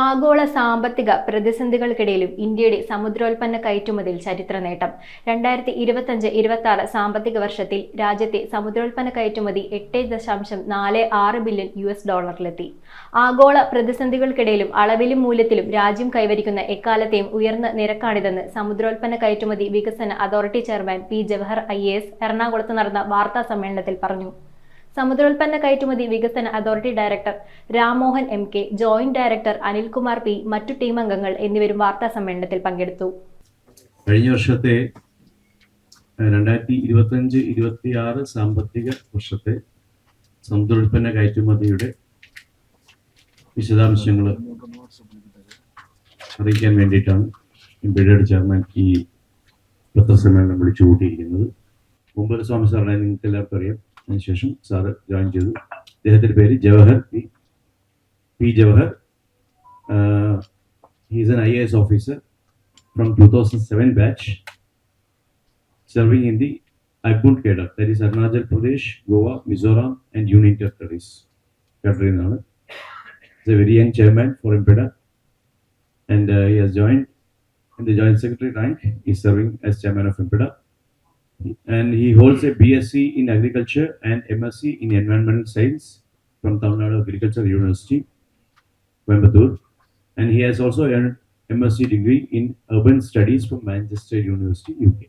ആഗോള സാമ്പത്തിക പ്രതിസന്ധികൾക്കിടയിലും ഇന്ത്യയുടെ സമുദ്രോൽപ്പന്ന കയറ്റുമതിയിൽ ചരിത്ര നേട്ടം. 2025-26 സാമ്പത്തിക വർഷത്തിൽ രാജ്യത്തെ സമുദ്രോൽപ്പന്ന കയറ്റുമതി $8.46 ബില്യൺ. ആഗോള പ്രതിസന്ധികൾക്കിടയിലും അളവിലും മൂല്യത്തിലും രാജ്യം കൈവരിക്കുന്ന എക്കാലത്തെയും ഉയർന്ന നിരക്കാണിതെന്ന് സമുദ്രോൽപ്പന്ന കയറ്റുമതി വികസന authority chairman P. Jawahar IAS എറണാകുളത്ത് നടന്ന വാർത്താ സമ്മേളനത്തിൽ പറഞ്ഞു. സമുദ്രോൽപ്പന്ന കയറ്റുമതി വികസന authority director Rammohan MK, joint director Anilkumar P, മറ്റു ടീം അംഗങ്ങൾ എന്നിവരും വാർത്താ സമ്മേളനത്തിൽ പങ്കെടുത്തു. കഴിഞ്ഞ വർഷത്തെ 2025-26 സാമ്പത്തിക വർഷത്തെ സമുദ്രോൽപ്പന്ന കയറ്റുമതിയുടെ വിശദാംശങ്ങൾ അറിയിക്കാൻ വേണ്ടിയിട്ടാണ് ഇംപീരിയഡ് ചെയർമാൻ ഈ പത്രസമ്മേളനം വിളിച്ചുകൂട്ടിയിരിക്കുന്നത്. മുമ്പ് സ്വാമി സാറിനെ നിങ്ങൾക്ക് എല്ലാവർക്കും അറിയാം. അതിനുശേഷം സാറ് ജോയിൻ ചെയ്തു. അദ്ദേഹത്തിൻ്റെ പേര് Jawahar P. Jawahar. He's an IAS officer from 2007 batch, serving in the Agbund cadre, that is Arunachal Pradesh, Goa, Mizoram and Union Territories. He is a very young chairman for IMPEDA, and he has joined in the joint secretary rank. He is serving as chairman of IMPEDA, and he holds a BSc in agriculture and MSc in environmental science from Tamil Nadu Agriculture University, Coimbatore, and he has also earned MSc degree in urban studies from Manchester University, UK.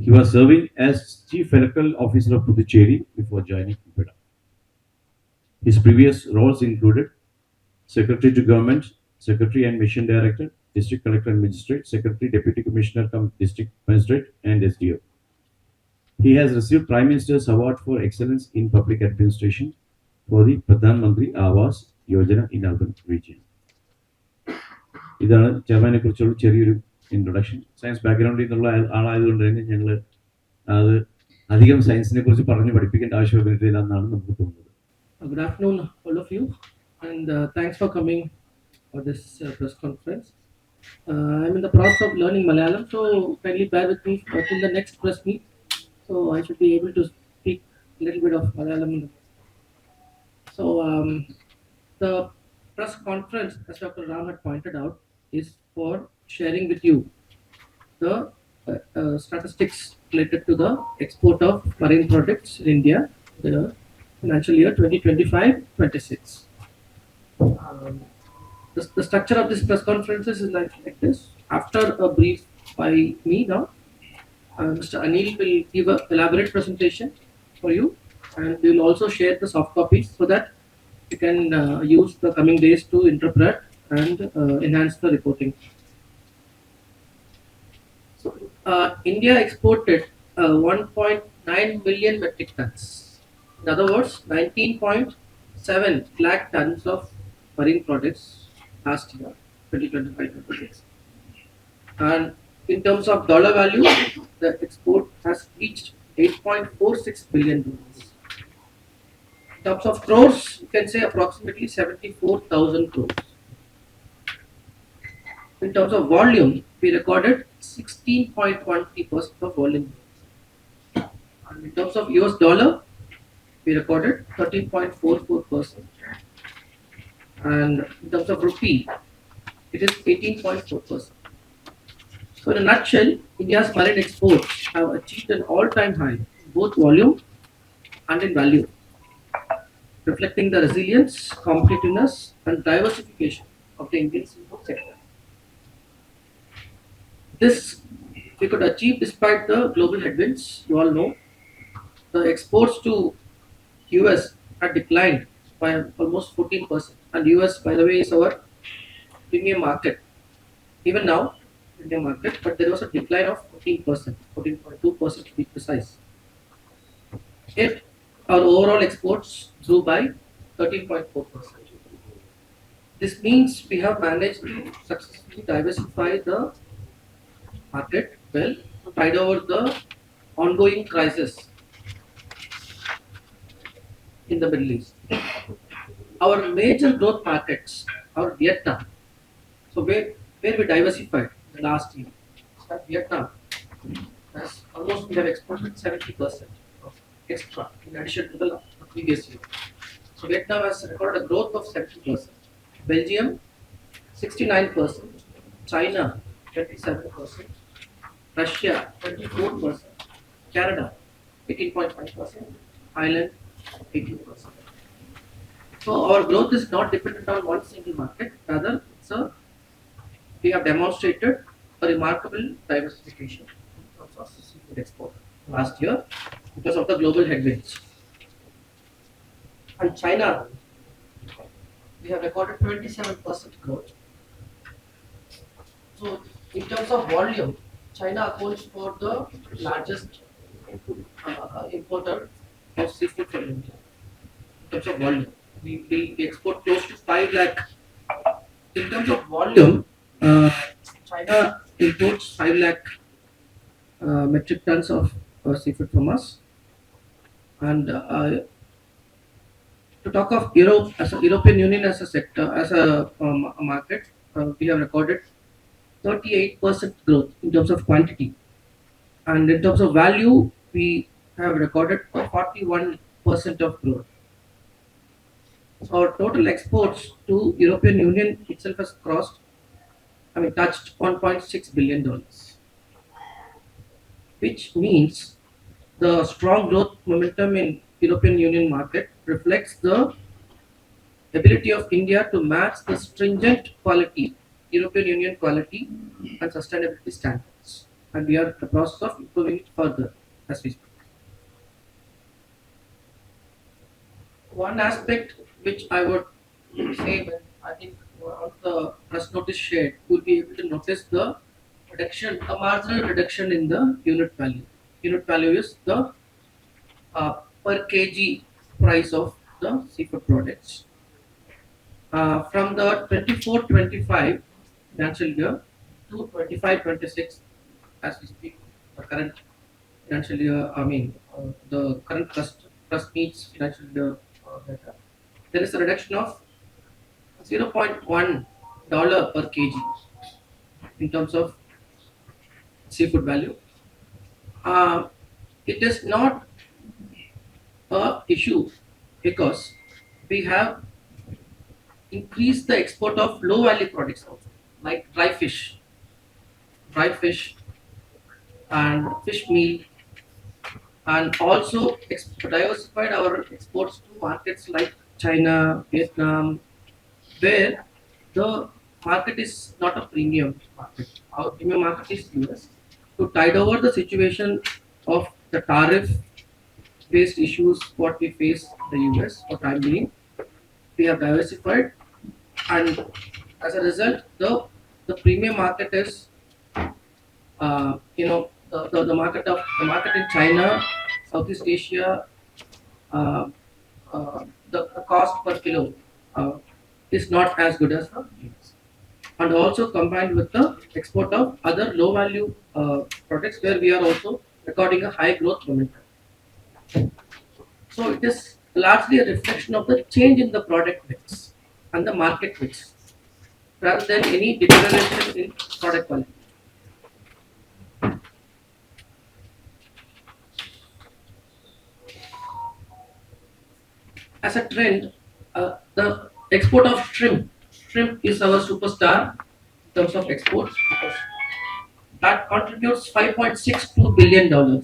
He was serving as Chief Electoral Officer of Puducherry before joining IMPEDA. His previous roles included Secretary to Government, Secretary and Mission Director, District Collector and Magistrate, Secretary, Deputy Commissioner, District Magistrate and SDO. He has received Prime Minister's Award for Excellence in Public Administration for the Pradhan Mantri Awas Yojana in Urban Region. ഇതാണ് ചെയർമാനെ കുറിച്ചുള്ള ചെറിയൊരു introduction. Science ബാക്ക്ഗ്രൗണ്ടിൽ നിന്നുള്ള ആളായതുകൊണ്ട് തന്നെ ഞങ്ങൾ അത് അധികം സയൻസിനെ കുറിച്ച് പറഞ്ഞ് പഠിപ്പിക്കേണ്ട ആവശ്യം വരുന്നില്ലെന്നാണ് നമുക്ക് തോന്നുന്നത്. Good afternoon, all of you, and thanks for coming for this press conference. I'm in the process of learning Malayalam, so kindly bear with me until the next press meet. So I should be able to speak a little bit of Malayalam. So the press conference, as Dr. Ram had pointed out, is for sharing with you the statistics related to the export of marine products in India, the financial year 2025-26. The structure of this press conference is like this. After a brief by me now, Mr. Anil will give an elaborate presentation for you, and we will also share the soft copies so that you can use the coming days to interpret and enhance the reporting. So, India exported 1.9 million metric tons. In other words, 19.7 lakh tons of marine products last year, 2025-26. And in terms of dollar value, the export has reached $8.46 billion. In terms of crores, you can say approximately 74,000 crores. In terms of volume, we recorded 16.13% of volume. And in terms of US dollar, we recorded 13.44%. And in terms of rupee, it is 18.4%. So in a nutshell, India's marine exports have achieved an all-time high, both volume and in value, reflecting the resilience, competitiveness and diversification of the Indian seafood sector. This we could achieve despite the global headwinds. You all know the exports to US had declined by almost 14%, and US, by the way, is our premium market even now, Indian market, but there was a decline of 14%, 14.2% to be precise. Yet our overall exports grew by 13.4%. This means we have managed to successfully diversify the market well, tide over the ongoing crisis in the Middle East. Our major growth markets are Vietnam. So where we diversified the last year. So Vietnam has almost, we have exported 70% of extra in addition to the previous year. So Vietnam has recorded a growth of 70%. Belgium 69%, China 27%, Russia 24%, Canada 18.5%, Ireland 18%. So our growth is not dependent on one single market, rather we have demonstrated a remarkable diversification in terms of seafood export last year because of the global headwinds. And China, we have recorded 27% growth. So in terms of volume, China accounts for the largest importer of seafood from India. In terms of volume, we export close to 5 lakh. In terms of volume, China imports 5 lakh metric tons of seafood from us. And to talk of Europe as a European Union as a sector, as a market, we have recorded 38% growth in terms of quantity, and in terms of value, we have recorded a 41% of growth. So our total exports to European Union itself has touched $1.6 billion, which means the strong growth momentum in European Union market reflects the ability of India to match the stringent quality, European Union quality and sustainability standards. And we are in the process of improving it further as we speak. One aspect which I would say, when I think once the press notice shared, you'll be able to notice the reduction, a marginal reduction in the unit value. Unit value is the per kg price of the seafood products. From the 24-25 financial year to 25-26, as we speak, the current financial year, the current trust meets financial year data, there is a reduction of $0.1 per kg in terms of seafood value. It is not a issue because we have increased the export of low value products also, like dry fish and fish meal, and also diversified our exports to markets like China, Vietnam, where the market is not a premium market. Our premium market is US. To tide over the situation of the tariff based issues what we face in the US for time being, we have diversified, and as a result the premium market is the market in China, Southeast Asia, the cost per kilo is not as good as the US. And also combined with the export of other low value products where we are also recording a high growth momentum. So it is largely a reflection of the change in the product mix and the market mix rather than any deterioration in product quality. As a trend, the export of shrimp is our superstar in terms of exports because that contributes $5.62 billion to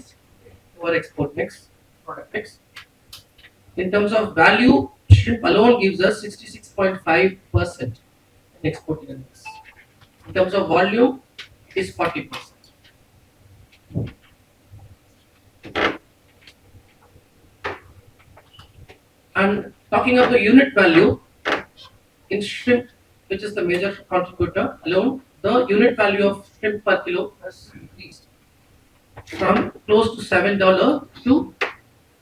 our export mix, product mix. In terms of value, shrimp alone gives us 66.5% in export mix. In terms of volume, it is 40%. And talking of the unit value, in shrimp, which is the major contributor alone, the unit value of shrimp per kilo has increased from close to $7 to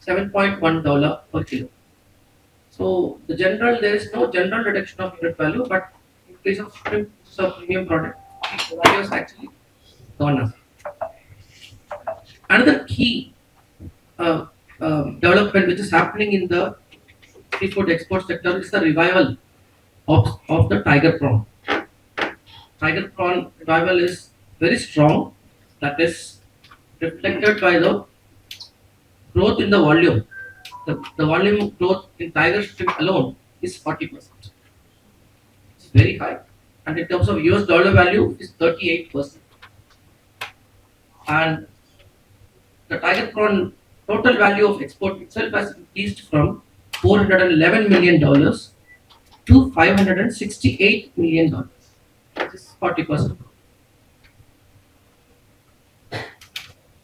$7.1 per kilo. So there is no general reduction of unit value, but in case of shrimp, it's a premium product, the value has actually gone up. Another key development which is happening in the seafood export sector is the revival of the tiger prawn. Tiger prawn revival is very strong. That is reflected by the growth in the volume. The volume growth in tiger shrimp alone is 40%. very high, and in terms of US dollar value, is 38%. And the tiger prawn total value of export itself has increased from $411 million to $568 million. That is 40%.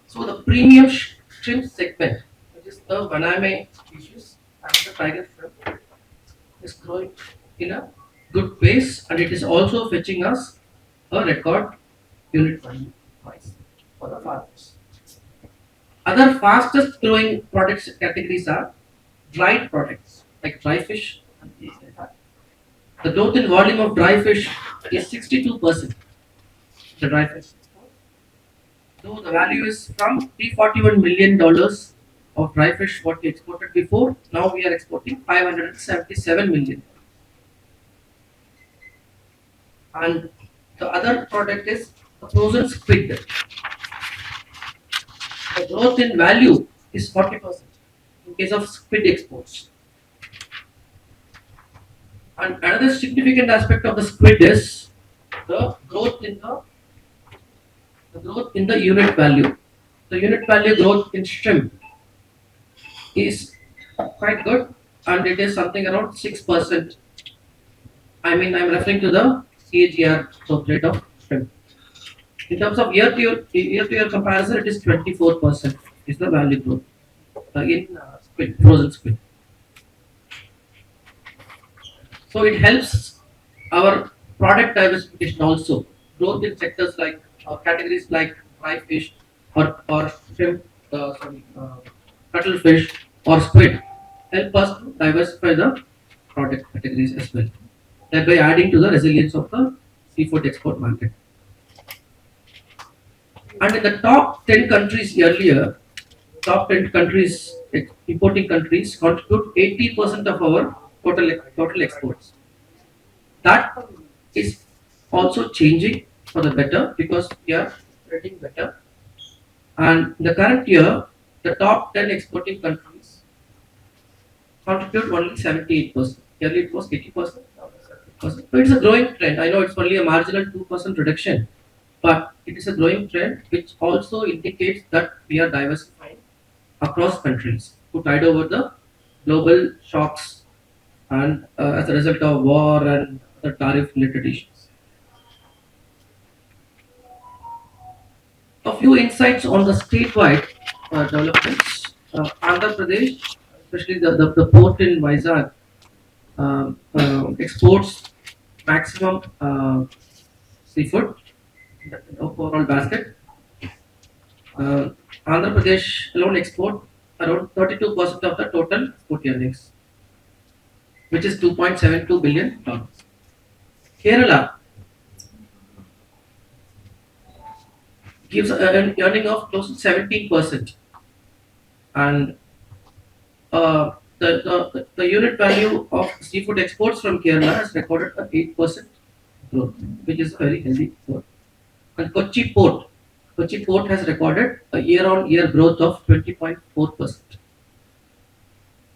So the premium shrimp segment, which is the Vaname species and the tiger shrimp, is growing in a good pace, and it is also fetching us a record unit value price for the farmers. Other fastest growing products categories are dried products like dry fish and things like that. The growth in volume of dry fish is 62%. The dry fish, though the value is from $341 million of dry fish what we exported before. Now we are exporting 577 million. And the other product is the frozen squid. The growth in value is 40% in case of squid exports. And another significant aspect of the squid is the growth in the unit value. The unit value growth in shrimp is quite good, and it is something around 6%. I mean, I'm referring to the CAGR growth rate of shrimp. In terms of year-to-year comparison, it is 24% is the value growth in squid, frozen squid. So it helps our product diversification also. Growth in sectors like categories like dry fish or shrimp, cuttlefish or squid help us to diversify the product categories as well, thereby adding to the resilience of the seafood export market. And in the top 10 countries earlier, top 10 countries, importing countries contribute 80% of our total exports. That is also changing for the better because we are trading better. And in the current year, the top 10 exporting countries contribute only 78%. Earlier it was 80%, now it's 70%. So it's a growing trend. I know it's only a marginal 2% reduction, but it is a growing trend which also indicates that we are diversifying across countries to tide over the global shocks and as a result of war and the tariff related issues. A few insights on the statewide developments. Andhra Pradesh, especially the port in Vizag, exports maximum seafood in the overall basket. Uh, Andhra Pradesh alone export around 32% of the total export earnings, which is $2.72 billion. Kerala gives an earning of close to 17%, and the unit value of seafood exports from Kerala has recorded an 8% growth, which is very healthy growth. And Kochi Port has recorded a year-on-year growth of 20.4%,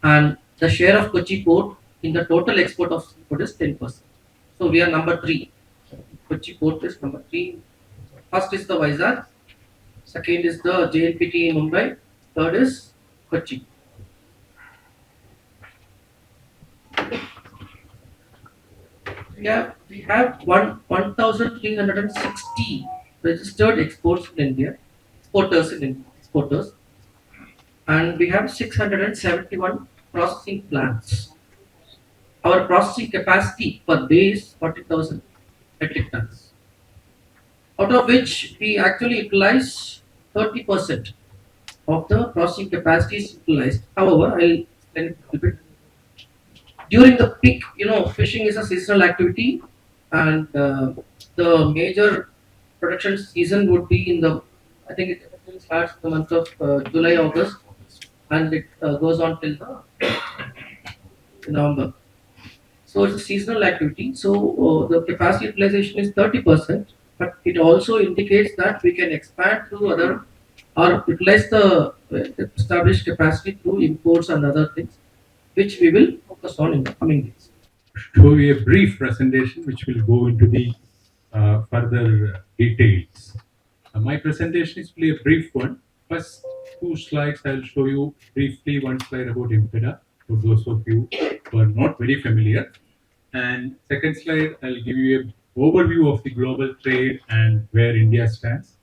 and the share of Kochi Port in the total export of seafood is 10%. So we are number three. Kochi Port is number three. First is the Vizag, second is the JNPT in Mumbai, third is Kochi. We have 1,360 registered exporters in India, exporters, and we have 671 processing plants. Our processing capacity per day is 40,000 metric tons, out of which we actually utilize 30% of the processing capacity is utilized. However, I'll explain it a little bit. During the peak, fishing is a seasonal activity, and the major production season would be in the, I think it actually starts the month of July, August, and it goes on till the November. So it's a seasonal activity. So the capacity utilization is 30%, but it also indicates that we can expand to other or utilize the established capacity through imports and other things, which we will focus on in the coming days. show you a brief presentation which will go into the further details. My presentation is really a brief one. First two slides I'll show you briefly. One slide about IMPEDA for those of you who are not very familiar. And second slide, I'll give you an overview of the global trade and where India stands.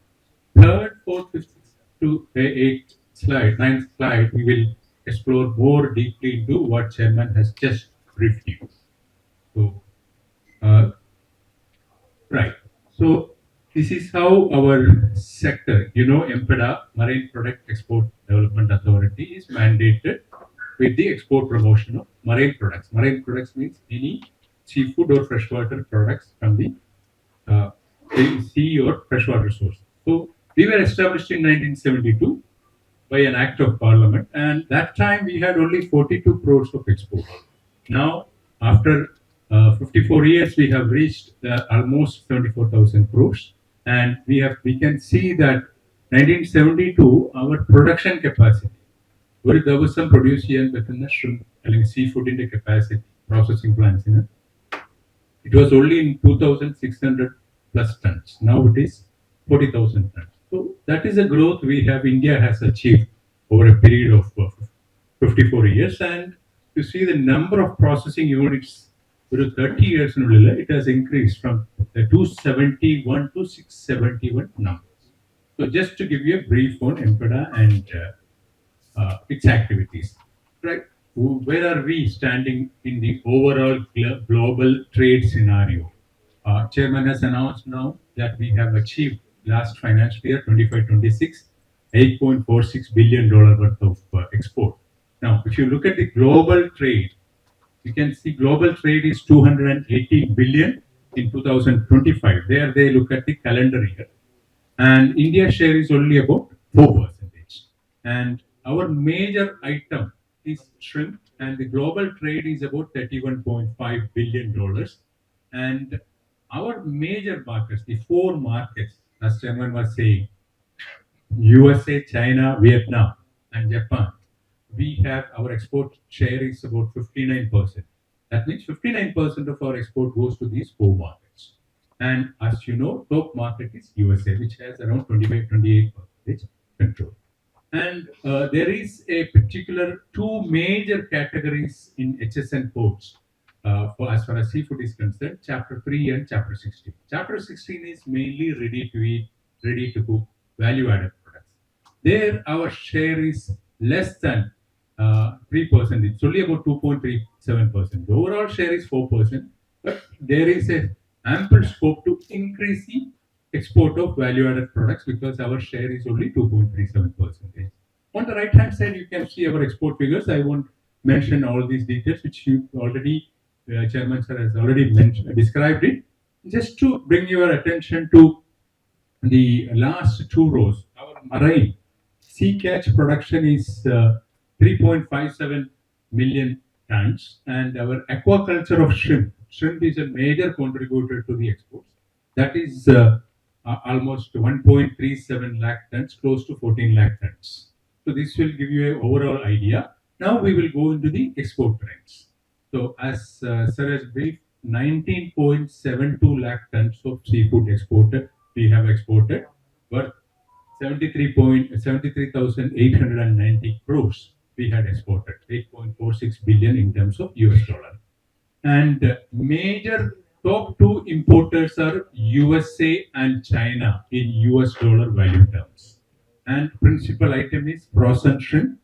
Third, fourth, fifth, to eighth slide, ninth slide, we will explore more deeply into what Chairman has just briefed you. So, right. So this is how our sector, MPEDA, Marine Product Export Development Authority, is mandated with the export promotion of marine products. Marine products means any seafood or freshwater products from the uh, sea or freshwater source. So we were established in 1972 by an act of parliament, and that time we had only 42 crores of export. Now, after 54 years, we have reached almost 74,000 crores, and we can see that 1972 our production capacity ഒരു ദിവസം produce ചെയ്യാൻ പറ്റുന്ന shrimp അല്ലെങ്കിൽ സീ ഫുഡിന്റെ capacity processing പ്ലാന്റ്സിന് it was only in 2,600 plus tons. Now it is 40,000 tons. So that is a growth India has achieved over a period of 54 years. And you see the number of processing units for 30 years, it has increased from 271 to 671 numbers. So just to give you a brief on MPEDA and its activities, right? Where are we standing in the overall global trade scenario? Chairman has announced now that we have achieved last financial year 25-26 $8.46 billion worth of export. Now, if you look at the global trade, you can see global trade is 280 billion in 2025. There they look at the calendar year, and India's share is only about 4%. And our major item is shrimp, and the global trade is about $31.5 billion. And our major markets, the four markets, as Chairman was saying, USA, China, Vietnam, and Japan, we have our export share is about 59%. That means 59% of our export goes to these four markets. And as you know, top market is USA, which has around 25-28% control. And there is a particular two major categories in HSN ports for as far as seafood is concerned, Chapter 3 and Chapter 16. Chapter 16 is mainly ready to eat, ready to cook, value-added products. There, our share is less than 3%. It's only about 2.37%. The overall share is 4%, but there is a ample scope to increase the export of value-added products because our share is only 2.37%. On the right-hand side, you can see our export figures. I won't mention all these details, which you already, Chairman Sir has already described it. Just to bring your attention to the last two rows, our marine sea catch production is 3.57 million tons, and our aquaculture of shrimp is a major contributor to the exports. That is almost 1.37 lakh tons, close to 14 lakh tons. So this will give you an overall idea. Now we will go into the export trends. So as Sir has briefed, 19.72 lakh tons of seafood exported, we have exported, worth 73,890 crores we had exported, 8.46 billion in terms of US dollar. And major top two importers are USA and China in US dollar value terms. And principal item is frozen shrimp.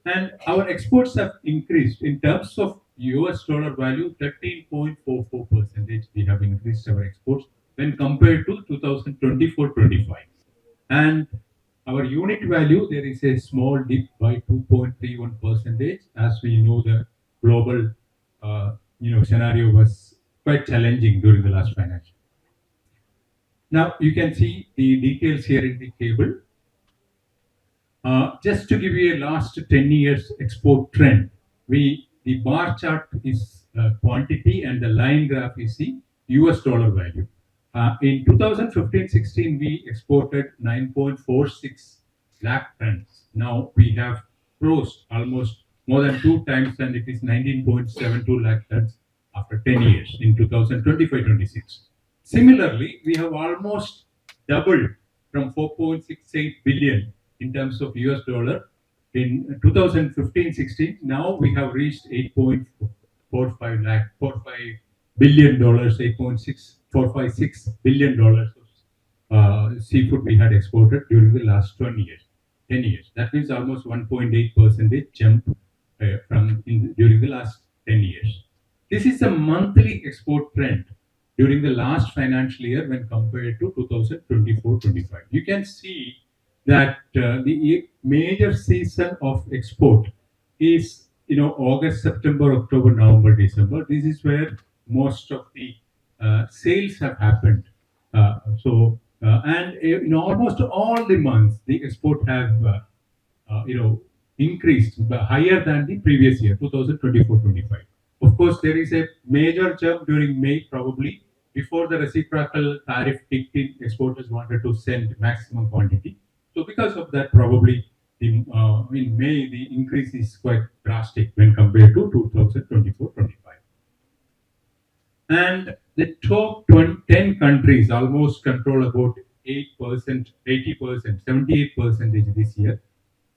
And our exports have increased in terms of US dollar value, 13.44%. We have increased our exports when compared to 2024-25. And our unit value, there is a small dip by 2.31%. As we know, the global scenario was quite challenging during the last financial. Now you can see the details here in the table. Just to give you a last 10 years export trend, the bar chart is quantity and the line graph is the US dollar value. In 2015-16, we exported 9.46 lakh tons. Now we have closed almost more than 2 times, and it is 19.72 lakh tons. after 10 years in 2025-26. Similarly, we have almost doubled from 4.68 billion in terms of US dollar in 2015-16. Now we have reached 8.45 billion dollars, 8.6456 billion dollars seafood we had exported during the last 10 years. 10 years. That means almost 1.8% jump during the last 10 years. This is a monthly export trend during the last financial year when compared to 2024-25. You can see that the major season of export is August, September, October, November, December. This is where most of the sales have happened. And in almost all the months, the export have increased higher than the previous year, 2024-25. Of course, there is a major jump during May, probably before the reciprocal tariff kicked in. Exporters wanted to send maximum quantity, so because of that, probably in May the increase is quite drastic when compared to 2024-25. And the top 10 countries almost control about 8%, 80%, 78% this year.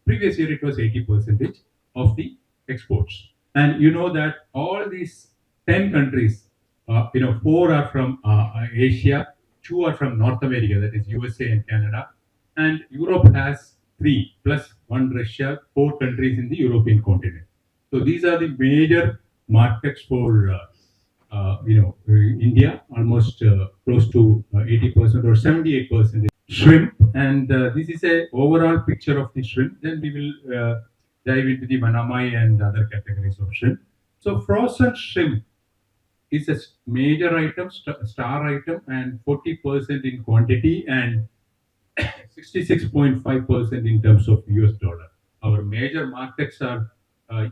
Previous year it was 80% of the exports. And you know that all these 10 countries, 4 are from Asia, 2 are from North America, that is USA and Canada, and Europe has 3 plus 1 Russia, 4 countries in the European continent. So these are the major markets for India, almost close to 80% or 78% shrimp. And this is a overall picture of the shrimp. Then we will dive into the Vanamai and other categories of shrimp. So frozen shrimp is a major item, star item, and 40% in quantity and 66.5% in terms of US dollar. Our major markets are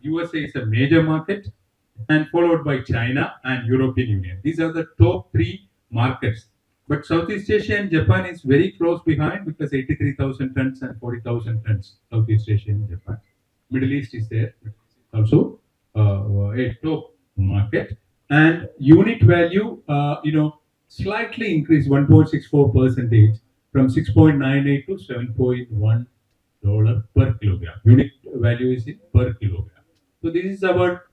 USA is a major market, and followed by China and European Union. These are the top 3 markets. But Southeast Asia and Japan is very close behind because 83,000 tons and 40,000 tons, Southeast Asia and Japan. Middle East is there, also a top market. And unit value, slightly increased 1.64% from 6.98 to $7.1 per kilogram. Unit value is in per kilogram. So this is our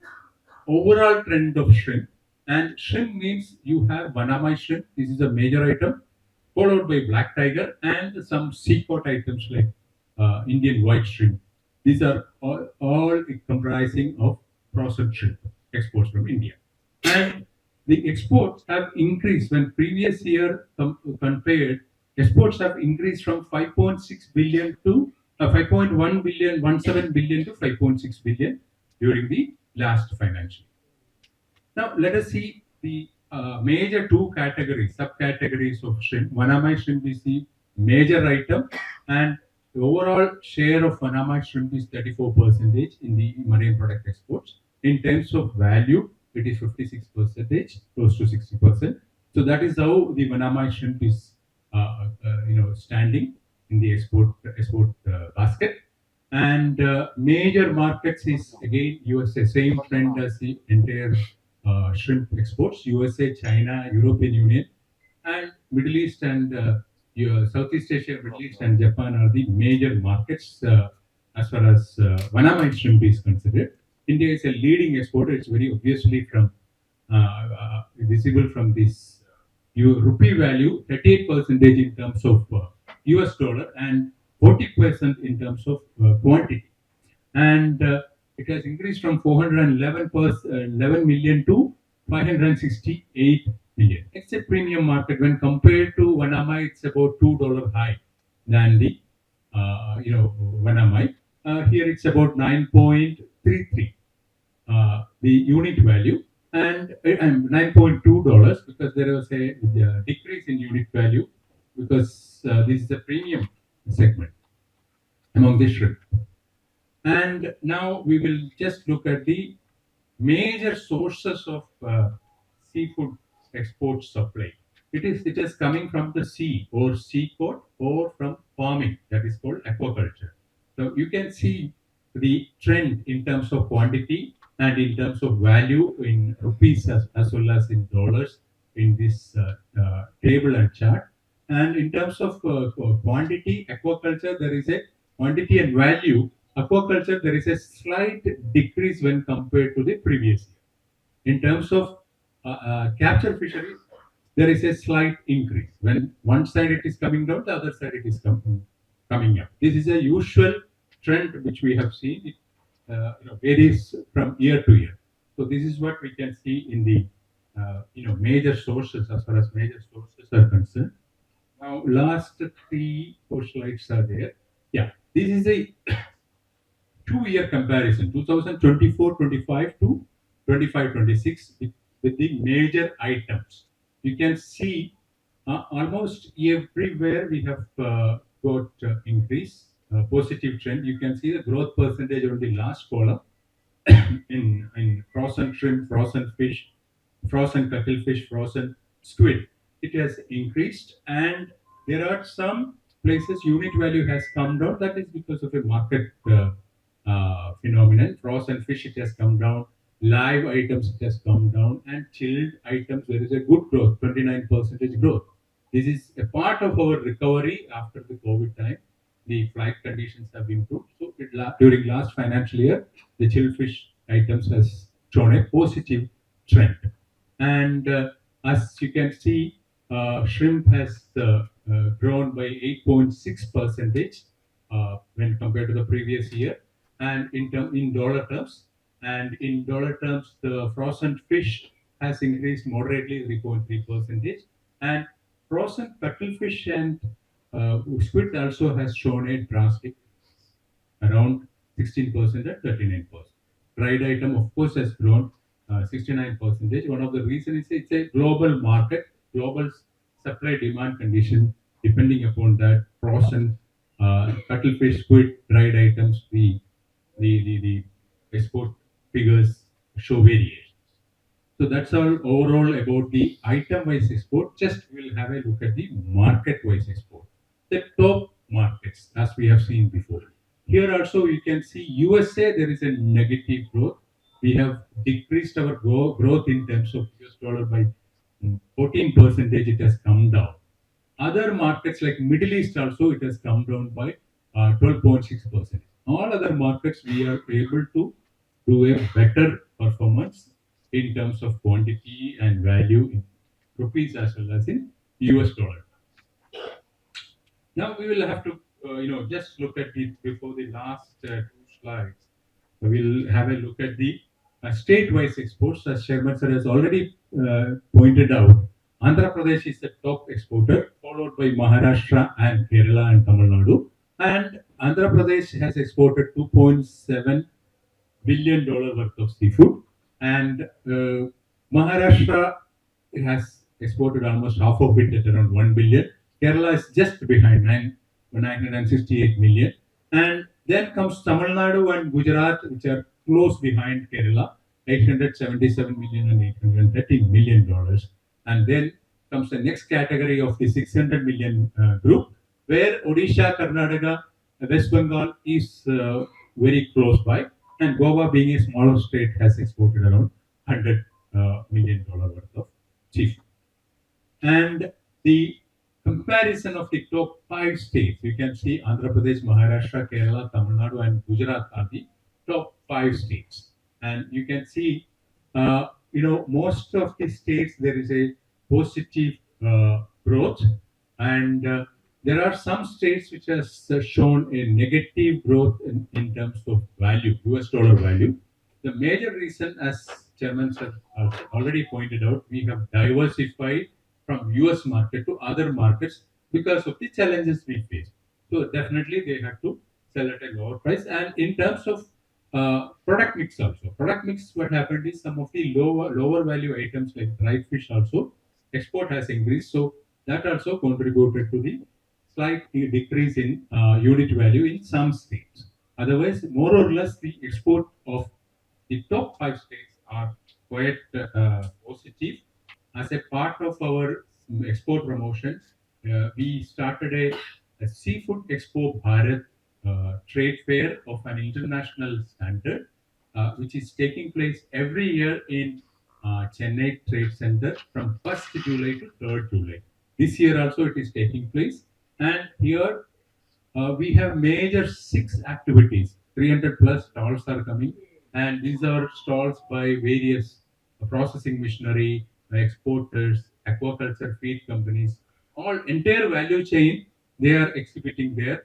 overall trend of shrimp. And shrimp means you have Vanamai shrimp. This is a major item, followed by black tiger and some sea caught items like Indian white shrimp. These are all comprising of frozen shrimp exports from India. And the exports have increased when previous year compared. Exports have increased from 5.6 billion to 5.1 billion, 17 billion to 5.6 billion during the last financial year. Now let us see the major 2 categories, subcategories of shrimp. Vanamai shrimp is the major item, and the overall share of Vanamai shrimp is 34% in the marine product exports. In terms of value, it is 56%, close to 60%. So that is how the Vanamai shrimp is, standing in the export basket. And major markets is again USA, same trend as the entire shrimp exports. USA, China, European Union, and Middle East and Southeast Asia, Middle East and Japan are the major markets as far as Vanamai shrimp is considered. India is a leading exporter. It's very obviously from visible from this rupee value, 38% in terms of US dollar and 40% in terms of quantity. And it has increased from 11 million to 568 million. It's a premium market. When compared to Vanamai, it's about $2 high than the Vanamai. Here it's about 9.33, the unit value, and $9.2 because there was a decrease in unit value because this is a premium segment among the shrimp. And now we will just look at the major sources of seafood export supply. It is coming from the sea or seaport or from farming, that is called aquaculture. So you can see the trend in terms of quantity and in terms of value in rupees as well as in dollars in this table and chart. And in terms of quantity, aquaculture, there is a quantity and value. Aquaculture, there is a slight decrease when compared to the previous year. In terms of capture fisheries, there is a slight increase. When one side it is coming down, the other side it is coming up. This is a usual trend which we have seen. It varies from year to year. So this is what we can see in the major sources as far as major sources are concerned. Now, last 3-4 slides are there. Yeah, this is a 2-year comparison, 2024-25 to 25-26 with the major items. You can see almost everywhere we have got increase, positive trend. You can see the growth percentage on the last column in frozen shrimp, frozen fish, frozen cuttlefish, frozen squid. It has increased, and there are some places unit value has come down. That is because of a market phenomenon. Frozen fish, it has come down. Live items, it has come down, and chilled items, there is a good growth, 29% growth. This is a part of our recovery after the COVID time. The flight conditions have improved. So during last financial year, the chilled fish items has shown a positive trend. And as you can see, shrimp has grown by 8.6 percentage when compared to the previous year, and in dollar terms. And in dollar terms, the frozen fish has increased moderately 3.3 percentage, and frozen cuttlefish and squid also has shown a drastic around 16% and 39%. Dried item, of course, has grown 69%. One of the reasons is it's a global market, global supply demand condition. Depending upon that, frozen cuttlefish, squid, dried items, the export figures show variation. So that's all overall about the item-wise export. Just we'll have a look at the market-wise export. The top markets, as we have seen before. Here also you can see USA, there is a negative growth. We have decreased our growth in terms of US dollar by 14%. It has come down. Other markets like Middle East also, it has come down by 12.6%. All other markets we are able to do a better performance in terms of quantity and value in rupees as well as in US dollar. Now we will have to, just look at it before the last 2 slides. We'll have a look at the state-wise exports. As Chairman Sir has already pointed out, Andhra Pradesh is the top exporter, followed by Maharashtra and Kerala and Tamil Nadu. And Andhra Pradesh has exported $2.7 billion worth of seafood, and Maharashtra has exported almost half of it at around 1 billion. Kerala is just behind 968 million, and then comes Tamil Nadu and Gujarat, which are close behind Kerala, 877 million and 830 million dollars. And then comes the next category of the 600 million group, where Odisha, Karnataka, West Bengal is very close by, and Goa, being a smaller state, has exported around $100 million worth of seafood. And the comparison of the top 5 states, you can see Andhra Pradesh, Maharashtra, Kerala, Tamil Nadu, and Gujarat are the top 5 states. And you can see, most of the states there is a positive growth, and there are some states which has shown a negative growth in terms of value, US dollar value. The major reason, as Chairman Sir already pointed out, we have diversified from US market to other markets because of the challenges we face. So definitely they have to sell at a lower price. And in terms of product mix also, product mix, what happened is some of the lower value items like dried fish also, export has increased. So that also contributed to the slight decrease in unit value in some states. Otherwise, more or less, the export of the top 5 states are quite positive. As a part of our export promotion, we started a Seafood Expo Bharat trade fair of an international standard. which is taking place every year in Chennai Trade Center from 1st July to 3rd July. This year also it is taking place, and here we have major 6 activities. 300 plus stalls are coming, and these are stalls by various processing machinery, exporters, aquaculture feed companies, all entire value chain. They are exhibiting their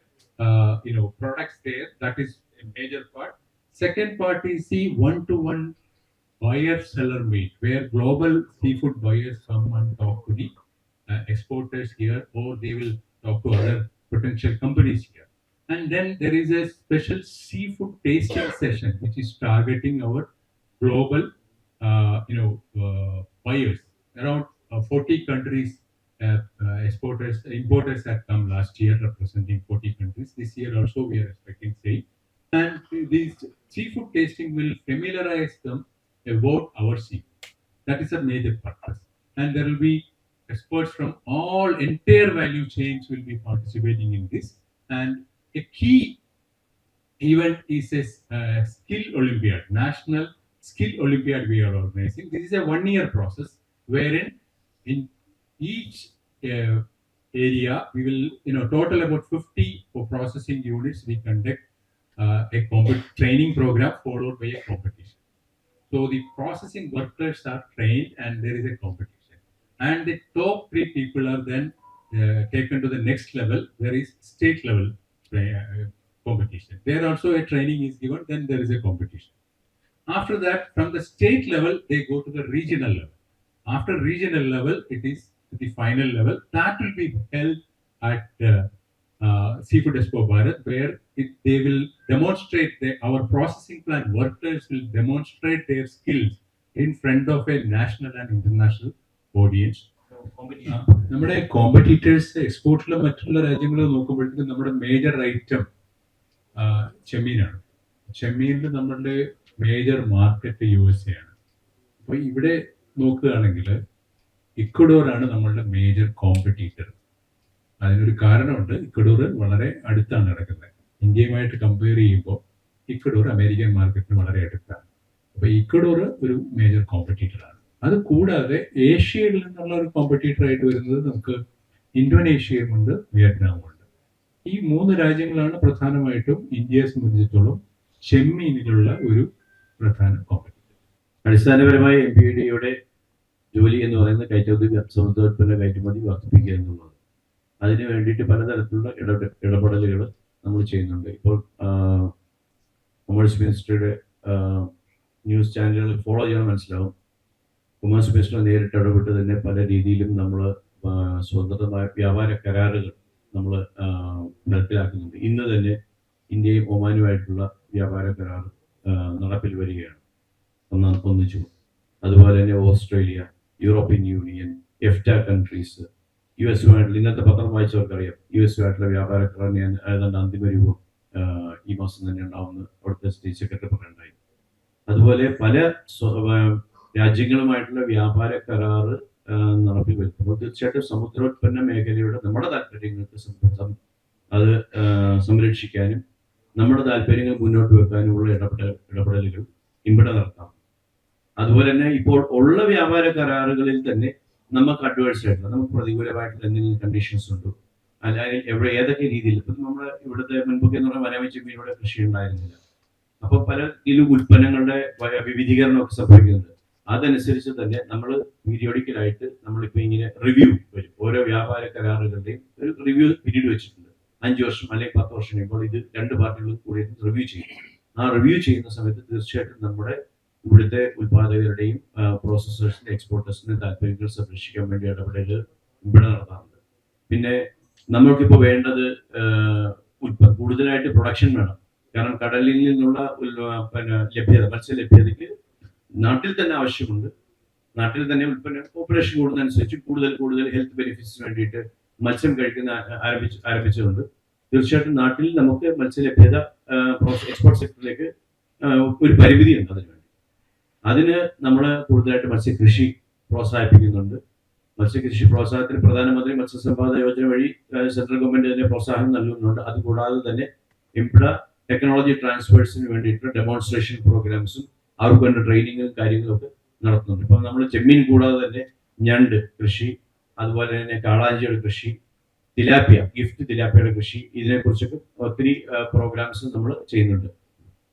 products there. That is a major part. Second part is the one-to-one buyer seller meet, where global seafood buyers come and talk to the exporters here, or they will talk to other potential companies here. And then there is a special seafood tasting session which is targeting our global buyers. Around 40 countries exporters importers had come last year representing 40 countries. This year also we are expecting same, and this seafood tasting will familiarize them about our seafood. That is a major purpose, and there will be experts from all entire value chains will be participating in this. And a key event is a skill Olympiad, national skill Olympiad we are organizing. This is a 1 year process wherein in each area we will, total about 50 for processing units. We conduct a training program followed by a competition. So the processing workers are trained and there is a competition. And the top 3 people are then taken to the next level. There is state level competition. There also a training is given, then there is a competition. After that, from the state level, they go to the regional level. After regional level, it is the final level. That will be held at Seafood Expo Bharat, where they will demonstrate, our processing plant workers will demonstrate their skills in front of a national and international audience. നമ്മുടെ competitors എക്സ്പോർട്ടിലും മറ്റുള്ള രാജ്യങ്ങളും നോക്കുമ്പോഴത്തേക്കും നമ്മുടെ major item ചെമ്മീനാണ്. ചെമ്മീനിൽ നമ്മളുടെ major market USA ആണ്. അപ്പോൾ ഇവിടെ നോക്കുകയാണെങ്കിൽ ഇക്വഡോറാണ് നമ്മളുടെ മേജർ കോമ്പറ്റീറ്റർ. അതിനൊരു കാരണമുണ്ട്. ഇക്വഡോർ വളരെ അടുത്താണ് കിടക്കുന്നത്. ഇന്ത്യയുമായിട്ട് കമ്പയർ ചെയ്യുമ്പോൾ ഇക്വഡോർ അമേരിക്കൻ മാർക്കറ്റിന് വളരെ അടുത്താണ്. അപ്പോൾ ഇക്വഡോർ ഒരു മേജർ കോമ്പറ്റീറ്ററാണ്. അത് കൂടാതെ ഏഷ്യയിൽ നിന്നുള്ള ഒരു കോമ്പറ്റീറ്റർ ആയിട്ട് വരുന്നത് നമുക്ക് ഇന്തോനേഷ്യയുമുണ്ട്, വിയറ്റ്നാമുണ്ട്. ഈ 3 രാജ്യങ്ങളാണ് പ്രധാനമായിട്ടും ഇന്ത്യയെ സംബന്ധിച്ചിടത്തോളം ചെമ്മീനിലുള്ള ഒരു പ്രധാന കോമ്പറ്റീറ്റർ. അടിസ്ഥാനപരമായി MPDയുടെ ജോലി എന്ന് പറയുന്നത് കയറ്റുമതി, സമുദ്രോൽപ്പന്ന കയറ്റുമതി വർദ്ധിപ്പിക്കുക എന്നുള്ളത്. അതിന് വേണ്ടിയിട്ട് പലതരത്തിലുള്ള ഇടപെടലുകൾ നമ്മൾ ചെയ്യുന്നുണ്ട്. ഇപ്പോൾ കൊമേഴ്സ് മിനിസ്റ്ററുടെ ന്യൂസ് ചാനലുകൾ ഫോളോ ചെയ്യാൻ മനസ്സിലാവും. കൊമേഴ്സ് മിനിസ്റ്റർ നേരിട്ട് ഇടപെട്ട് തന്നെ പല രീതിയിലും നമ്മൾ സ്വതന്ത്രമായ വ്യാപാര കരാറുകൾ നമ്മൾ നടപ്പിലാക്കുന്നുണ്ട്. ഇന്ന് തന്നെ ഇന്ത്യയും ഒമാനുമായിട്ടുള്ള വ്യാപാര കരാർ നടപ്പിൽ വരികയാണ്. ഒന്നിച്ചു. അതുപോലെ തന്നെ Australia, European Union, EFTA countries, US-ഉമായിട്ടുള്ള, ഇന്നത്തെ പത്രം വായിച്ചവർക്കറിയാം, US-ഉമായിട്ടുള്ള വ്യാപാര കരാർ ഏതാണ്ട് അന്തിമ രൂപം ഈ മാസം തന്നെ ഉണ്ടാവുമെന്ന് അവിടുത്തെ സ്റ്റേറ്റ് സെക്രട്ടറി പറയുണ്ടായി. അതുപോലെ പല രാജ്യങ്ങളുമായിട്ടുള്ള വ്യാപാര കരാർ നടപ്പിൽ വരുത്തുമ്പോൾ തീർച്ചയായിട്ടും സമുദ്രോൽപ്പന്ന മേഖലയുടെ നമ്മുടെ താല്പര്യങ്ങൾക്ക് അത് സംരക്ഷിക്കാനും നമ്മുടെ താല്പര്യങ്ങൾ മുന്നോട്ട് വെക്കാനുമുള്ള ഇടപെടലുകൾ ഇവിടെ നടത്താം. അതുപോലെ തന്നെ ഇപ്പോൾ ഉള്ള വ്യാപാര കരാറുകളിൽ തന്നെ നമുക്ക് അഡ്വേഴ്സ് ആയിട്ടുള്ള, നമുക്ക് പ്രതികൂലമായിട്ടുള്ള എന്തെങ്കിലും കണ്ടീഷൻസ് ഉണ്ടോ, അല്ലെങ്കിൽ ഏതൊക്കെ രീതിയിൽ. ഇപ്പം നമ്മുടെ ഇവിടുത്തെ മുൻപൊക്കെ എന്ന് പറഞ്ഞാൽ വനമച്ചെമ്മീൻ ഇവിടെ കൃഷി ഉണ്ടായിരുന്നില്ല. അപ്പോൾ പല ഉൽപ്പന്നങ്ങളുടെ വിവിധീകരണമൊക്കെ സംഭവിക്കുന്നുണ്ട്. അതനുസരിച്ച് തന്നെ നമ്മൾ പീരിയോഡിക്കലായിട്ട് നമ്മളിപ്പോൾ ഇങ്ങനെ റിവ്യൂ വരും. ഓരോ വ്യാപാര കരാറുകളുടെയും ഒരു റിവ്യൂ പീരീഡ് വെച്ചിട്ടുണ്ട്. 5 വർഷം അല്ലെങ്കിൽ 10 വർഷം കഴിയുമ്പോൾ ഇത് 2 പാർട്ടികളും കൂടി റിവ്യൂ ചെയ്യും. ആ റിവ്യൂ ചെയ്യുന്ന സമയത്ത് തീർച്ചയായിട്ടും നമ്മുടെ ഇവിടുത്തെ ഉൽപാദകരുടെയും പ്രോസസേഴ്സിന്റെ എക്സ്പോർട്ടേഴ്സിന്റെ താല്പര്യങ്ങൾ സംരക്ഷിക്കാൻ വേണ്ടി ഇടപെടലുകൾ ഇവിടെ നടത്താറുണ്ട്. പിന്നെ നമ്മൾക്കിപ്പോൾ വേണ്ടത് കൂടുതലായിട്ട് പ്രൊഡക്ഷൻ വേണം. കാരണം കടലിൽ നിന്നുള്ള ലഭ്യത, മത്സ്യ ലഭ്യതയ്ക്ക് നാട്ടിൽ തന്നെ ആവശ്യമുണ്ട്. നാട്ടിൽ തന്നെ ഉൽപ്പന്ന പോപ്പുലേഷൻ കൂടുന്നതനുസരിച്ച് കൂടുതൽ ഹെൽത്ത് ബെനിഫിറ്റ്സിന് വേണ്ടിയിട്ട് മത്സ്യം കഴിക്കുന്ന ആരംഭിച്ചതുകൊണ്ട് തീർച്ചയായിട്ടും നാട്ടിൽ നമുക്ക് മത്സ്യ ലഭ്യത എക്സ്പോർട്ട് സെക്ടറിലേക്ക് ഒരു പരിമിതിയുണ്ട്. അതിന് നമ്മൾ കൂടുതലായിട്ട് മത്സ്യകൃഷി പ്രോത്സാഹിപ്പിക്കുന്നുണ്ട്. മത്സ്യകൃഷി പ്രോത്സാഹനത്തിന് പ്രധാനമന്ത്രി മത്സ്യസമ്പാദ യോജന വഴി സെൻട്രൽ ഗവൺമെന്റ് തന്നെ പ്രോത്സാഹനം നൽകുന്നുണ്ട്. അതുകൂടാതെ തന്നെ ഇവിടെ ടെക്നോളജി ട്രാൻസ്ഫേഴ്സിന് വേണ്ടിയിട്ട് ഡെമോൺസ്ട്രേഷൻ പ്രോഗ്രാംസും അവർക്ക് വേണ്ട ട്രെയിനിങ്ങും കാര്യങ്ങളൊക്കെ നടത്തുന്നുണ്ട്. ഇപ്പം നമ്മൾ ചെമ്മീൻ കൂടാതെ തന്നെ ഞണ്ട് കൃഷി, അതുപോലെ തന്നെ കാളാഞ്ചിയുടെ കൃഷി, തിലാപ്പിയ, ഗിഫ്റ്റ് തിലാപ്പിയുടെ കൃഷി, ഇതിനെക്കുറിച്ചൊക്കെ ഒത്തിരി പ്രോഗ്രാംസ് നമ്മൾ ചെയ്യുന്നുണ്ട്.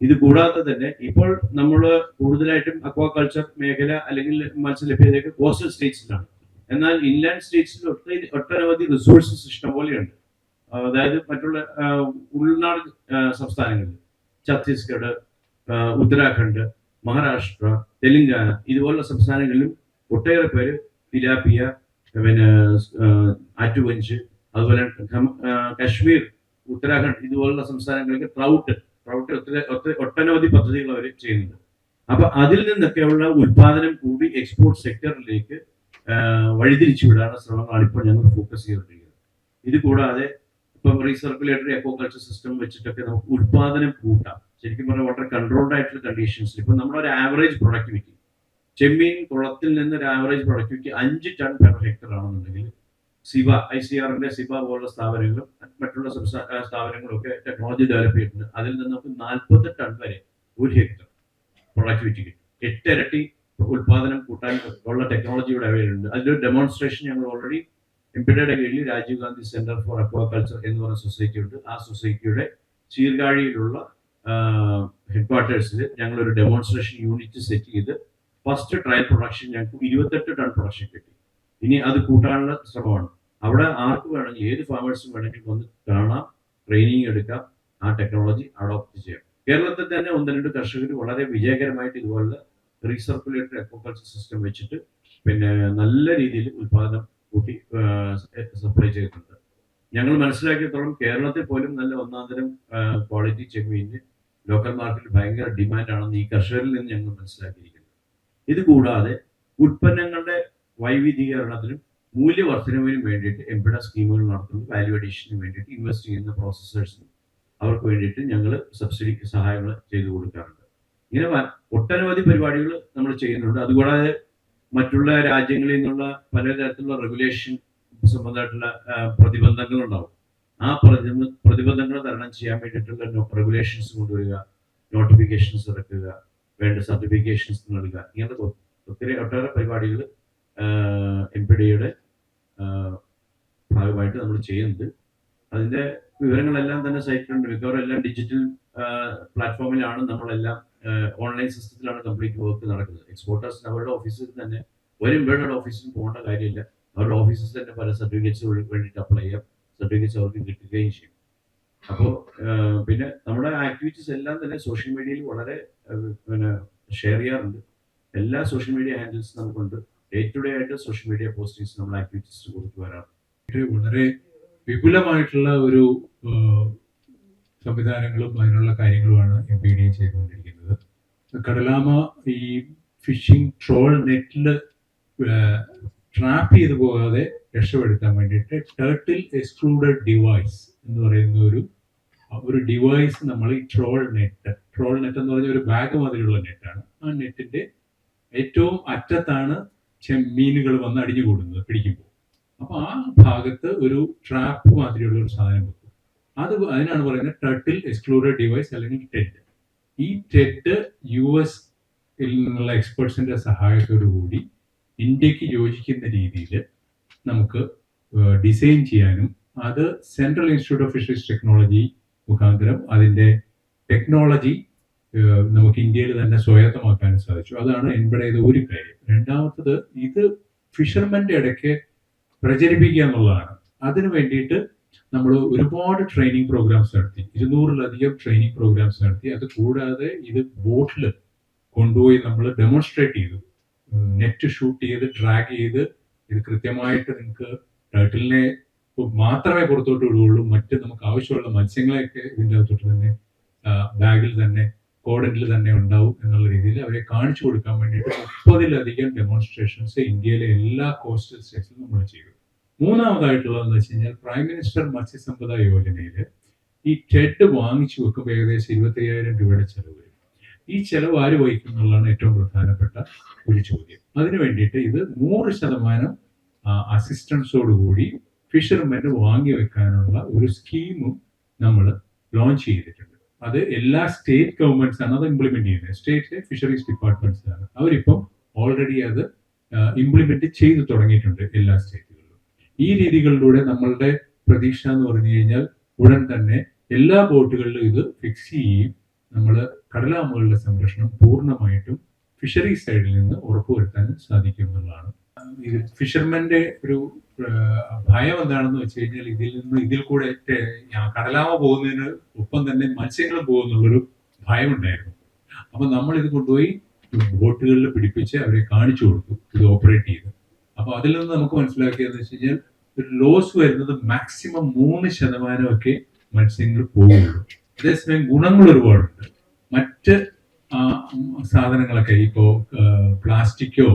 ഇത് കൂടാതെ തന്നെ ഇപ്പോൾ നമ്മൾ കൂടുതലായിട്ടും അക്വാകൾച്ചർ മേഖല അല്ലെങ്കിൽ മത്സ്യലഭ്യതയൊക്കെ കോസ്റ്റൽ സ്റ്റേറ്റ്സിലാണ്. എന്നാൽ ഇൻലാൻഡ് സ്റ്റേറ്റ്സിൽ ഒട്ടനവധി റിസോഴ്സസ് ഇഷ്ടംപോലെയുണ്ട്. അതായത് മറ്റുള്ള ഉൾനാട് സംസ്ഥാനങ്ങളിൽ ഛത്തീസ്ഗഡ്, ഉത്തരാഖണ്ഡ്, മഹാരാഷ്ട്ര, തെലങ്കാന ഇതുപോലുള്ള സംസ്ഥാനങ്ങളിലും ഒട്ടേറെ പേര് തിലാപ്പിയ, പിന്നെ ആറ്റുകൊഞ്ച്, അതുപോലെ കശ്മീർ, ഉത്തരാഖണ്ഡ് ഇതുപോലുള്ള സംസ്ഥാനങ്ങളിലേക്ക് ട്രൗട്ട് ഒട്ടനവധി പദ്ധതികൾ അവർ ചെയ്യുന്നുണ്ട്. അപ്പൊ അതിൽ നിന്നൊക്കെയുള്ള ഉൽപാദനം കൂടി എക്സ്പോർട്ട് സെക്ടറിലേക്ക് വഴിതിരിച്ചു വിടാനുള്ള ശ്രമങ്ങളാണ് ഇപ്പോൾ ഞങ്ങൾ ഫോക്കസ് ചെയ്തുകൊണ്ടിരിക്കുന്നത്. ഇത് കൂടാതെ ഇപ്പം റീസർക്കുലേറ്ററി അക്വാകൾച്ചർ സിസ്റ്റം വെച്ചിട്ടൊക്കെ നമുക്ക് ഉൽപാദനം കൂട്ടാം. ശരിക്കും പറഞ്ഞാൽ വളരെ കൺട്രോൾഡ് ആയിട്ടുള്ള കണ്ടീഷൻസിൽ ഇപ്പൊ നമ്മളൊരു ആവറേജ് പ്രൊഡക്ടിവിറ്റി ചെമ്മീൻ കുളത്തിൽ നിന്ന് ഒരു average productivity 5 ton per hectare ആണെന്നുണ്ടെങ്കിൽ സിബ, ICRന്റെ സിബ പോലുള്ള സ്ഥാപനങ്ങളും മറ്റുള്ള സ്ഥാപനങ്ങളും ഒക്കെ ടെക്നോളജി ഡെവലപ്പ് ചെയ്തിട്ടുണ്ട്. അതിൽ നിന്ന് നമുക്ക് 40 ടൺ വരെ ഒരു ഹെക്ടർ പ്രൊഡക്ടിവിറ്റി കിട്ടും. 8 ഇരട്ടി ഉൽപാദനം കൂട്ടാൻ ഉള്ള ടെക്നോളജിയുടെ അവൈലുണ്ട്. അതിലൊരു ഡെമോൺസ്ട്രേഷൻ ഞങ്ങൾ ഓൾറെഡി എംപിഡയുടെ കീഴിൽ Rajiv Gandhi centre for aquaculture എന്ന് പറയുന്ന സൊസൈറ്റി ഉണ്ട്. ആ സൊസൈറ്റിയുടെ ചീർകാഴിയിലുള്ള ഹെഡ്ക്വാർട്ടേഴ്സിൽ ഞങ്ങൾ ഒരു ഡെമോൺസ്ട്രേഷൻ യൂണിറ്റ് സെറ്റ് ചെയ്ത് ഫസ്റ്റ് ട്രയൽ പ്രൊഡക്ഷൻ ഞങ്ങൾക്ക് 28 ടൺ പ്രൊഡക്ഷൻ കിട്ടി. ഇനി അത് കൂട്ടാനുള്ള ശ്രമമാണ്. അവിടെ ആർക്ക് വേണമെങ്കിൽ ഏത് ഫാമേഴ്സും വേണമെങ്കിൽ വന്ന് കാണാം, ട്രെയിനിങ് എടുക്കാം, ആ ടെക്നോളജി അഡോപ്റ്റ് ചെയ്യാം. കേരളത്തിൽ തന്നെ 1-2 കർഷകർ വളരെ വിജയകരമായിട്ട് ഇതുപോലുള്ള റീസർക്കുലേറ്ററി അക്വാകൾച്ചർ സിസ്റ്റം വെച്ചിട്ട് പിന്നെ നല്ല രീതിയിൽ ഉൽപാദനം കൂട്ടി സപ്ലൈ ചെയ്തിട്ടുണ്ട്. ഞങ്ങൾ മനസ്സിലാക്കിയത്തോളം കേരളത്തിൽ പോലും നല്ല ഒന്നാന്തരം ക്വാളിറ്റി ചെമ്മീന് ലോക്കൽ മാർക്കറ്റിൽ ഭയങ്കര ഡിമാൻഡാണെന്ന് ഈ കർഷകരിൽ നിന്ന് ഞങ്ങൾ മനസ്സിലാക്കിയിരിക്കുന്നത്. ഇത് കൂടാതെ ഉൽപ്പന്നങ്ങളുടെ വൈവിധ്യീകരണത്തിനും മൂല്യവർദ്ധനവിനും വേണ്ടിയിട്ട് എംപിഡ സ്കീമുകൾ നടത്തുന്നു. വാല്യൂ അഡീഷന് വേണ്ടിയിട്ട് ഇൻവെസ്റ്റ് ചെയ്യുന്ന പ്രോസസ്സേഴ്സിനും അവർക്ക് വേണ്ടിയിട്ട് ഞങ്ങൾ സബ്സിഡിക്ക് സഹായങ്ങൾ ചെയ്തു കൊടുക്കാറുണ്ട്. ഇങ്ങനെ ഒട്ടനവധി പരിപാടികൾ നമ്മൾ ചെയ്യുന്നുണ്ട്. അതുകൂടാതെ മറ്റുള്ള രാജ്യങ്ങളിൽ നിന്നുള്ള പലതരത്തിലുള്ള റെഗുലേഷൻ സംബന്ധമായിട്ടുള്ള പ്രതിബന്ധങ്ങളുണ്ടാവും. ആ പ്രതിബന്ധങ്ങൾ തരണം ചെയ്യാൻ വേണ്ടിയിട്ടുള്ള റെഗുലേഷൻസ് കൊണ്ടുവരിക, നോട്ടിഫിക്കേഷൻസ് ഇറക്കുക, വേണ്ട സർട്ടിഫിക്കേഷൻസ് നൽകുക, ഇങ്ങനത്തെ ഒട്ടേറെ പരിപാടികൾ എംപിഡിയുടെ ഭാഗമായിട്ട് നമ്മൾ ചെയ്യുന്നുണ്ട്. അതിന്റെ വിവരങ്ങളെല്ലാം തന്നെ സൈറ്റിലുണ്ട്. മിക്കവാറും എല്ലാം ഡിജിറ്റൽ പ്ലാറ്റ്ഫോമിലാണ് നമ്മളെല്ലാം ഓൺലൈൻ സിസ്റ്റത്തിലാണ് കംപ്ലീറ്റ് വർക്ക് നടക്കുന്നത്. എക്സ്പോർട്ടേഴ്സിന് അവരുടെ ഓഫീസിൽ തന്നെ ഒരു എംബേഡഡ് ഓഫീസിൽ പോകേണ്ട കാര്യമില്ല. അവരുടെ ഓഫീസിൽ തന്നെ പല സർട്ടിഫിക്കറ്റ്സ് വേണ്ടിയിട്ട് അപ്ലൈ ചെയ്യാം. സർട്ടിഫിക്കറ്റ്സ് അവർക്ക് കിട്ടുകയും ചെയ്യും. അപ്പോൾ പിന്നെ നമ്മുടെ ആക്ടിവിറ്റീസ് എല്ലാം തന്നെ സോഷ്യൽ മീഡിയയിൽ വളരെ പിന്നെ ഷെയർ ചെയ്യാറുണ്ട്. എല്ലാ സോഷ്യൽ മീഡിയ ഹാൻഡിൽസ് നമുക്കുണ്ട്. ഡേ ടു ഡേ ആയിട്ട് സോഷ്യൽ മീഡിയ പോസ്റ്റേഴ്സ് നമ്മൾ ആക്ടിവിറ്റീസ് കൊടുത്തു വരാറുണ്ട്. വളരെ വിപുലമായിട്ടുള്ള ഒരു സംവിധാനങ്ങളും അതിനുള്ള കാര്യങ്ങളുമാണ് MPD ചെയ്തുകൊണ്ടിരിക്കുന്നത്. കടലാമ ഈ ഫിഷിംഗ് ട്രോൾ നെറ്റിൽ ട്രാപ്പ് ചെയ്ത് പോകാതെ രക്ഷപ്പെടുത്താൻ വേണ്ടിയിട്ട് ടേർട്ടിൽ എക്സ്ക്ലൂഡഡ് ഡിവൈസ് എന്ന് പറയുന്ന ഒരു ഡിവൈസ് നമ്മൾ ഈ ട്രോൾ നെറ്റ് എന്ന് പറഞ്ഞ ഒരു ബാഗ് മാതിരിയുള്ള നെറ്റാണ്. ആ നെറ്റിന്റെ ഏറ്റവും അറ്റത്താണ് മീനുകൾ വന്ന് അടിഞ്ഞുകൂടുന്നത് പിടിക്കുമ്പോൾ. അപ്പൊ ആ ഭാഗത്ത് ഒരു ട്രാപ്പ് മാതിരിയുള്ള ഒരു സാധനം വെക്കും. അതിനാണ് പറയുന്നത് ടർട്ടിൽ എക്സ്ക്ലൂഡഡ് ഡിവൈസ് അല്ലെങ്കിൽ ടെഡ്. ഈ ടെഡ് US നിന്നുള്ള എക്സ്പെർട്സിന്റെ സഹായത്തോടു കൂടി ഇന്ത്യക്ക് യോജിക്കുന്ന രീതിയിൽ നമുക്ക് ഡിസൈൻ ചെയ്യാനും അത് central institute of fisheries technology മുഖാന്തരം അതിന്റെ ടെക്നോളജി നമുക്ക് ഇന്ത്യയിൽ തന്നെ സ്വായത്തമാക്കാനും സാധിച്ചു. അതാണ് ഇവിടെ ഒരു കാര്യം. രണ്ടാമത്തത് ഇത് ഫിഷർമെന്റെ ഇടയ്ക്ക് പ്രചരിപ്പിക്കുക എന്നുള്ളതാണ്. അതിനു വേണ്ടിയിട്ട് നമ്മൾ ഒരുപാട് ട്രെയിനിങ് പ്രോഗ്രാംസ് നടത്തി, 200-ലധികം ട്രെയിനിങ് പ്രോഗ്രാംസ് നടത്തി. അത് കൂടാതെ ഇത് ബോട്ടിൽ കൊണ്ടുപോയി നമ്മൾ ഡെമോൺസ്ട്രേറ്റ് ചെയ്തു, നെറ്റ് ഷൂട്ട് ചെയ്ത് ട്രാക്ക് ചെയ്ത് ഇത് കൃത്യമായിട്ട് നിങ്ങൾക്ക് ടർട്ടിലിനെ മാത്രമേ പുറത്തോട്ട് വിടുകയുള്ളൂ, മറ്റ് നമുക്ക് ആവശ്യമുള്ള മത്സ്യങ്ങളെയൊക്കെ ഇതിൻ്റെ അകത്തോട്ട് തന്നെ ബാഗിൽ തന്നെ കോഡന്റിൽ തന്നെ ഉണ്ടാവും എന്നുള്ള രീതിയിൽ അവരെ കാണിച്ചു കൊടുക്കാൻ വേണ്ടിയിട്ട് 30-ലധികം ഡെമോൺസ്ട്രേഷൻസ് ഇന്ത്യയിലെ എല്ലാ കോസ്റ്റൽ സ്റ്റേറ്റ്സിലും നമ്മൾ ചെയ്തു. മൂന്നാമതായിട്ടുള്ളതെന്ന് വെച്ച് കഴിഞ്ഞാൽ പ്രൈം മിനിസ്റ്റർ മത്സ്യസമ്പദ യോജനയിൽ ഈ ടെഡ് വാങ്ങിച്ചു വെക്കുമ്പോൾ ഏകദേശം 25,000 രൂപയുടെ ചെലവ് വരും. ഈ ചെലവ് ആര് വഹിക്കും എന്നുള്ളതാണ് ഏറ്റവും പ്രധാനപ്പെട്ട ഒരു ചോദ്യം. അതിനു വേണ്ടിയിട്ട് ഇത് 100% അസിസ്റ്റൻസോടുകൂടി ഫിഷർമെന്റ് വാങ്ങി വെക്കാനുള്ള ഒരു സ്കീമും നമ്മൾ ലോഞ്ച് ചെയ്തിട്ടുണ്ട്. അത് എല്ലാ സ്റ്റേറ്റ് ഗവൺമെന്റ്സ് ആണ് അത് ഇംപ്ലിമെന്റ് ചെയ്യുന്നത്. സ്റ്റേറ്റ് ഫിഷറീസ് ഡിപ്പാർട്ട്മെന്റ്സ് ആണ് അവരിപ്പം ഓൾറെഡി അത് ഇംപ്ലിമെന്റ് ചെയ്തു തുടങ്ങിയിട്ടുണ്ട് എല്ലാ സ്റ്റേറ്റുകളിലും. ഈ രീതികളിലൂടെ നമ്മളുടെ പ്രതീക്ഷ എന്ന് പറഞ്ഞു കഴിഞ്ഞാൽ ഉടൻ തന്നെ എല്ലാ ബോട്ടുകളിലും ഇത് ഫിക്സ് ചെയ്യുകയും നമ്മൾ കടലാമകളുടെ സംരക്ഷണം പൂർണ്ണമായിട്ടും ഫിഷറി സൈഡിൽ നിന്ന് ഉറപ്പുവരുത്താനും സാധിക്കും എന്നുള്ളതാണ്. ഇത് ഫിഷർമെന്റെ ഒരു ഭയം എന്താണെന്ന് വെച്ച് കഴിഞ്ഞാൽ ഇതിൽ കൂടെ കടലാമ പോകുന്നതിന് ഒപ്പം തന്നെ മത്സ്യങ്ങളും പോകുന്നുള്ളൊരു ഭയം ഉണ്ടായിരുന്നു. അപ്പൊ നമ്മൾ ഇത് കൊണ്ടുപോയി ബോട്ടുകളിൽ പിടിപ്പിച്ച് അവരെ കാണിച്ചു കൊടുത്തു ഇത് ഓപ്പറേറ്റ് ചെയ്ത്. അപ്പൊ അതിൽ നിന്ന് നമുക്ക് മനസ്സിലാക്കിയതെന്ന് വെച്ച് കഴിഞ്ഞാൽ ഒരു ലോസ് വരുന്നത് മാക്സിമം 3% മത്സ്യങ്ങൾ പോവുള്ളൂ. അതേസമയം ഗുണങ്ങൾ ഒരുപാടുണ്ട്. മറ്റ് സാധനങ്ങളൊക്കെ ഇപ്പോ പ്ലാസ്റ്റിക്കോ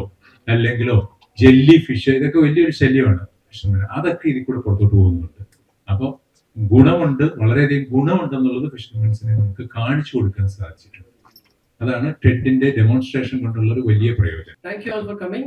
അല്ലെങ്കിലോ ജെല്ലി ഫിഷ് ഇതൊക്കെ വലിയൊരു ശല്യമാണ് ഫിഷർമാൻ. അതൊക്കെ ഇതിൽ കൂടെ പുറത്തോട്ട് പോകുന്നുണ്ട്. അപ്പൊ ഗുണമുണ്ട്, വളരെയധികം ഗുണമുണ്ടെന്നുള്ളത് ഫിഷർമാൻസിനെ നമുക്ക് കാണിച്ചു കൊടുക്കാൻ സാധിച്ചിട്ടുണ്ട്. അതാണ് ടെഡിന്റെ ഡെമോൺസ്ട്രേഷൻ കൊണ്ടുള്ള ഒരു വലിയ പ്രയോജനം. Thank you all for coming.